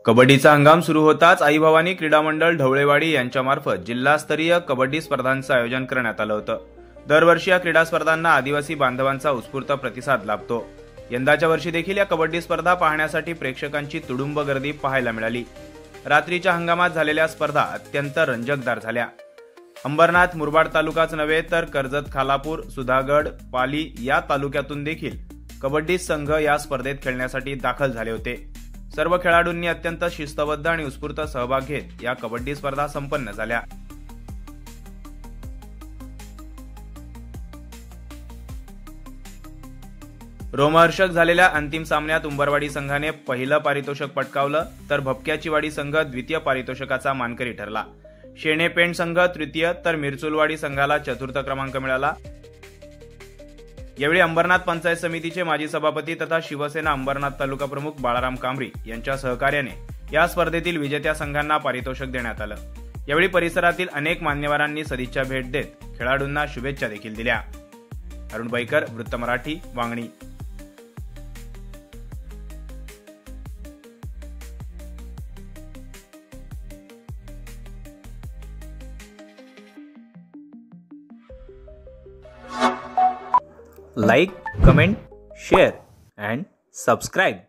कबड्डीचा हंगाम सुरू होताच आई भवानी क्रीडा मंडळ ढवळेवाडी यांच्यामार्फत जिल्हास्तरीय कबड्डी स्पर्धांचं आयोजन करण्यात आलं होतं। दरवर्षी या क्रीडा स्पर्धांना आदिवासी बांधवांचा उत्स्फूर्त प्रतिसाद लाभतो। यंदाच्या वर्षी देखील या कबड्डी स्पर्धा पाहण्यासाठी प्रेक्षकांची तुडुंब गर्दी पाहायला मिळाली। रात्रीच्या हंगामात झालेल्या स्पर्धा अत्यंत रंजकदार झाल्या। अंबरनाथ मुरबाड तालुकाच नव्हे तर कर्जत, खालापूर, सुधागड, पाली या तालुक्यातून देखील कबड्डी संघ या स्पर्धेत खेळण्यासाठी दाखल झाले होते। सर्व खेळाडूंनी अत्यंत शिस्तबद्ध आणि उत्स्फूर्त सहभाग घेत या कबड्डी स्पर्धा संपन्न झाल्या। रोमहर्षक झालेल्या अंतिम सामन्यात उंबरवाडी संघाने पहिलं पारितोषिक पटकावलं तर भपक्याचीवाडी संघ द्वितीय पारितोषिकाचा मानकरी ठरला। शेणेपेंड संघ तृतीय तर मिरचुलवाडी संघाला चतुर्थ क्रमांक मिळाला। यावेळी अंबरनाथ पंचायत समितीचे माजी सभापती तथा शिवसेना अंबरनाथ तालुका प्रमुख बाळाराम कांबरी यांच्या सहकार्याने या स्पर्धेतील विजेत्या संघांना पारितोषिक देण्यात आलं। यावेळी परिसरातील अनेक मान्यवरांनी सदिच्छा भेट देत खेळाडूंना शुभेच्छा देखील दिल्या। अरुण बैकर, वृत्त Marathi, Vangani. Like, comment, share and subscribe.